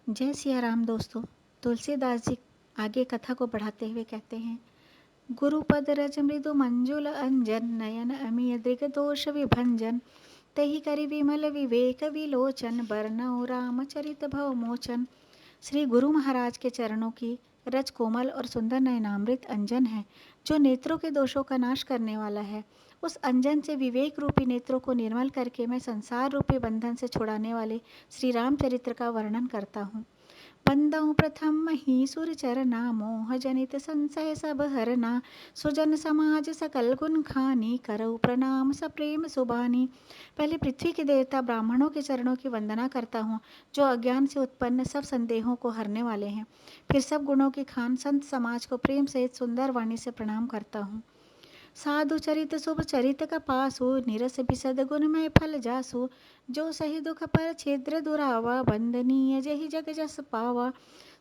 जय सिया राम दोस्तों। तुलसीदास जी आगे कथा को बढ़ाते हुए कहते हैं, गुरुपद रज मृदु मंजुल अंजन नयन अमीय दृग दोष विभंजन तहि करि विमल विवेक विलोचन बरनऊ रामचरित भव मोचन। श्री गुरु महाराज के चरणों की रज कोमल और सुंदर नयनामृत अंजन है, जो नेत्रों के दोषों का नाश करने वाला है। उस अंजन से विवेक रूपी नेत्रों को निर्मल करके मैं संसार रूपी बंधन से छुड़ाने वाले श्री रामचरित्र का वर्णन करता हूँ। बंदौ प्रथम मही सुर चरना मोह जनित संशय सब हरना सुजन समाज सकल गुण खानी करऊ प्रणाम सप्रेम सुबानी। पहले पृथ्वी के देवता ब्राह्मणों के चरणों की वंदना करता हूँ, जो अज्ञान से उत्पन्न सब संदेहों को हरने वाले हैं। फिर सब गुणों की खान संत समाज को प्रेम सहित सुंदर वाणी से प्रणाम करता हूँ। साधु चरित शुभ चरित कपासु निरस बिसद गुणमय फल जासु जो सही दुख पर छिद्र दुरावा बंदनीय जहि जग जस पावा।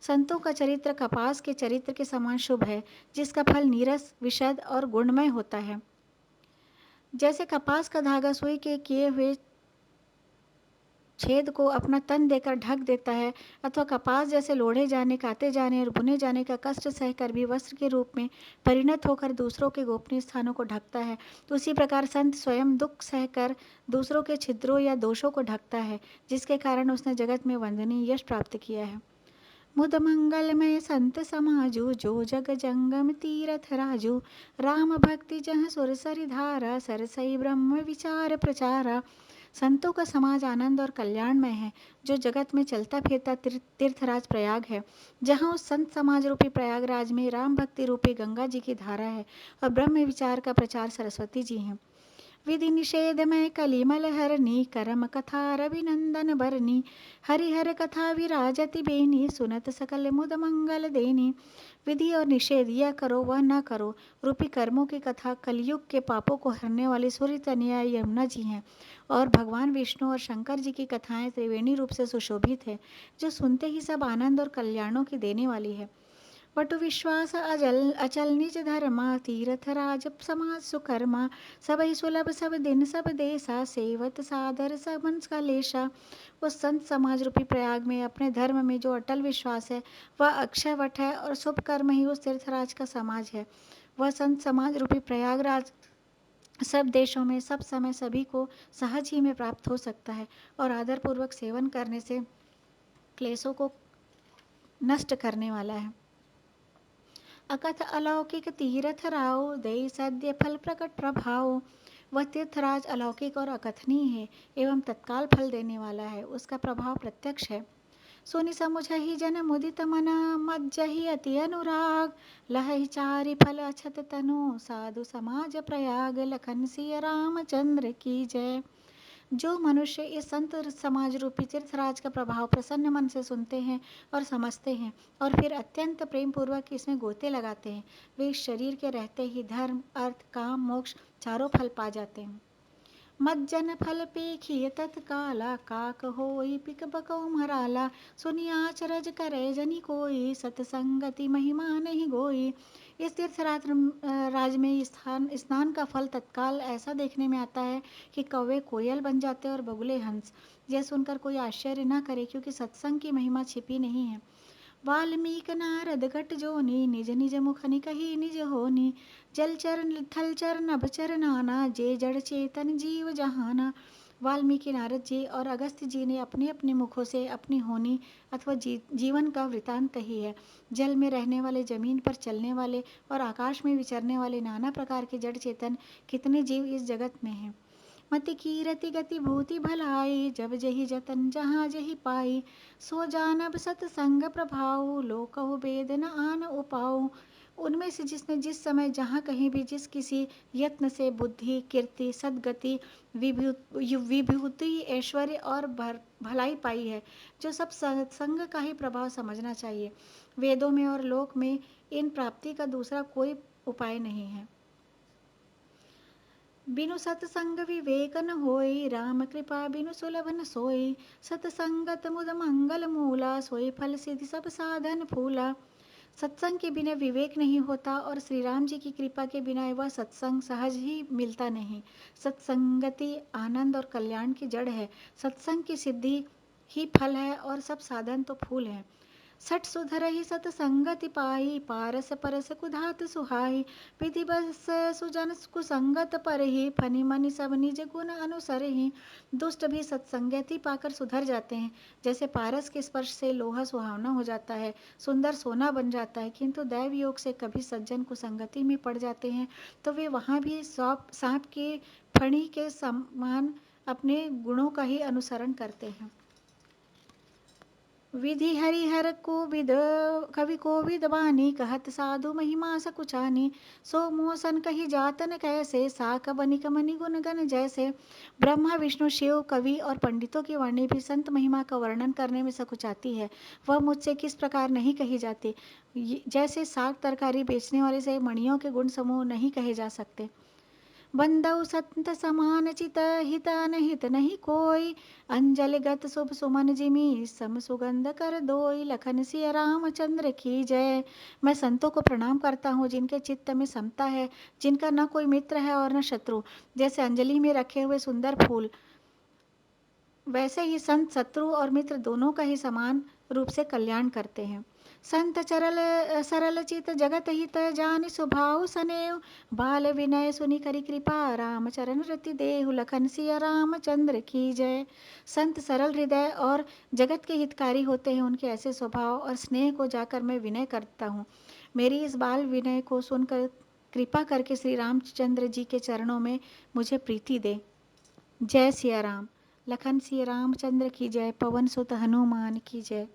संतों का चरित्र कपास के चरित्र के समान शुभ है, जिसका फल नीरस विशद और गुणमय होता है। जैसे कपास का धागा सुई के किए हुए छेद को अपना तन देकर ढक देता है, अथवा कपास जैसे लोढ़े जाने, काते जाने और बुने जाने का कष्ट सहकर भी वस्त्र के रूप में परिणत होकर दूसरों के गोपनीय स्थानों को ढकता है, तो उसी प्रकार संत स्वयं दुख सहकर दूसरों के छिद्रों या दोषों को ढकता है, जिसके कारण उसने जगत में वंदनीय यश प्राप्त किया है। मुद मंगलमय संत समाजु जो जग जंगम तीरथ राजू राम भक्ति जह सुरसरि धारा सरसई ब्रह्म विचार प्रचारा। संतों का समाज आनंद और कल्याणमय है, जो जगत में चलता फिरता तीर्थराज प्रयाग है। जहाँ उस संत समाज रूपी प्रयागराज में राम भक्ति रूपी गंगा जी की धारा है और ब्रह्म विचार का प्रचार सरस्वती जी हैं। विधि निषेध में कलिमल हरनी करम कथा रविनंदन बरनी हरिहर कथा विराजति बेनी सुनत सकल मुद मंगल देनी। विधि और निषेध, यह करो वह न करो रूपी कर्मों की कथा कलयुग के पापों को हरने वाली सूर्य तनया यमुना जी हैं, और भगवान विष्णु और शंकर जी की कथाएं त्रिवेणी रूप से सुशोभित है, जो सुनते ही सब आनंद और कल्याणों की देने वाली है। वटु विश्वास अचल निज धर्मा तीर्थ राज समाज सुकर्मा सबहि सुलभ सब दिन सब देसा सेवत सादर सबन कलेशा। उस संत समाज रूपी प्रयाग में अपने धर्म में जो अटल विश्वास है, वह अक्षय वट है, और शुभ कर्म ही उस तीर्थराज का समाज है। वह संत समाज रूपी प्रयागराज सब देशों में सब समय सभी को सहज ही में प्राप्त हो सकता है, और आदरपूर्वक सेवन करने से क्लेशों को नष्ट करने वाला है। अकथ अलौकिक तीर्थ राव दई सद्य फल प्रकट प्रभाव। वह तीर्थराज अलौकिक और अकथनीय है एवं तत्काल फल देने वाला है, उसका प्रभाव प्रत्यक्ष है। सुनि समुझहि जन मुदित मना मज्जहि अति अनुराग लहहि चारि फल अछत तनु साधु समाज प्रयाग लखन सिय रामचंद्र की जय। जो मनुष्य इस संत समाज रूपी तीर्थराज का प्रभाव प्रसन्न मन से सुनते हैं और समझते हैं, और फिर अत्यंत प्रेम पूर्वक इसमें गोते लगाते हैं, वे इस शरीर के रहते ही धर्म अर्थ काम मोक्ष चारों फल पा जाते हैं। मज्जन फल पेखिय तत्काला काक होई पिक बकौ मराला सुनि आचरज करे जनि कोई सतसंगति महिमा नहीं गोई। इस तीर्थराज राज में स्नान का फल तत्काल ऐसा देखने में आता है कि कौवे कोयल बन जाते और बगुले हंस। यह सुनकर कोई आश्चर्य न करे, क्योंकि सत्संग की महिमा छिपी नहीं है। वाल्मीकि नारद घट जोनी निज निज मुख निकहि निज होनी जलचर थलचर नभचर नाना जे जड़ चेतन जीव जहाना। वाल्मीकि नारद जी और अगस्त्य जी ने अपने अपने मुखों से अपनी होनी अथवा जीवन का वृतांत कही है। जल में रहने वाले, जमीन पर चलने वाले और आकाश में विचरने वाले नाना प्रकार के जड़ चेतन कितने जीव इस जगत में हैं। मति कीरति गति भूति भलाई जब जही जतन जहाँ जही पाई सो जानब सतसंग प्रभाव लोकहु वेद न आन उपाऊ। उनमें से जिसने जिस समय जहाँ कहीं भी जिस किसी यत्न से बुद्धि कीर्ति सद्गति विभूति ऐश्वर्य और भलाई पाई है, जो सब सत्संग का ही प्रभाव समझना चाहिए। वेदों में और लोक में इन प्राप्ति का दूसरा कोई उपाय नहीं है। बिनु सतसंग विवेक न होई राम कृपा बिनु सुलभ न सोई सतसंगत मुद मंगल मूला सोई फल सिद्धि सब साधन फूला। सत्संग के बिना विवेक नहीं होता, और श्री राम जी की कृपा के बिना वह सत्संग सहज ही मिलता नहीं। सत्संगति आनंद और कल्याण की जड़ है। सत्संग की सिद्धि ही फल है और सब साधन तो फूल है। सठ सुधर ही सतसंगति पाई, पारस परस कुधात सुहाई, विधि बस सुजन कुसंगत पर ही, फनि मनि सब निज गुण अनुसर ही। दुष्ट भी सत्संगति पाकर सुधर जाते हैं, जैसे पारस के स्पर्श से लोहा सुहावना हो जाता है, सुंदर सोना बन जाता है। किंतु दैव योग से कभी सज्जन कुसंगति में पड़ जाते हैं तो वे वहाँ भी सांप के फणी के समान अपने गुणों का ही अनुसरण करते हैं। विधि हरिहर कोविद कवि कोविद वाणी, कहत साधु महिमा सकुचानी, सो मोसन कही जातन कैसे, साक बनिक मनि गुण गण जैसे। ब्रह्मा विष्णु शिव कवि और पंडितों की वाणी भी संत महिमा का वर्णन करने में सकुचाती है, वह मुझसे किस प्रकार नहीं कही जाती। जैसे साग तरकारी बेचने वाले से मणियों के गुण समूह नहीं कहे जा सकते। बंदउ संत समान चित हित अनहित नहीं कोई, अंजलि गत शुभ सुमन जिमी सम सुगंध कर दोई, लखन सिया रामचंद्र की जय। मैं संतों को प्रणाम करता हूँ जिनके चित्त में समता है, जिनका न कोई मित्र है और न शत्रु। जैसे अंजलि में रखे हुए सुंदर फूल, वैसे ही संत शत्रु और मित्र दोनों का ही समान रूप से कल्याण करते हैं। संत चरल सरल चित जगत हित जानि स्वभाव सनेव, बाल विनय सुनि करी कृपा राम चरण रति देहु, लखन सिया रामचंद्र की जय। संत सरल हृदय और जगत के हितकारी होते हैं, उनके ऐसे स्वभाव और स्नेह को जाकर मैं विनय करता हूँ। मेरी इस बाल विनय को सुनकर कृपा करके श्री रामचंद्र जी के चरणों में मुझे प्रीति दे। जय सिया राम। लखन सिया रामचंद्र की जय। पवन सुत हनुमान की जय।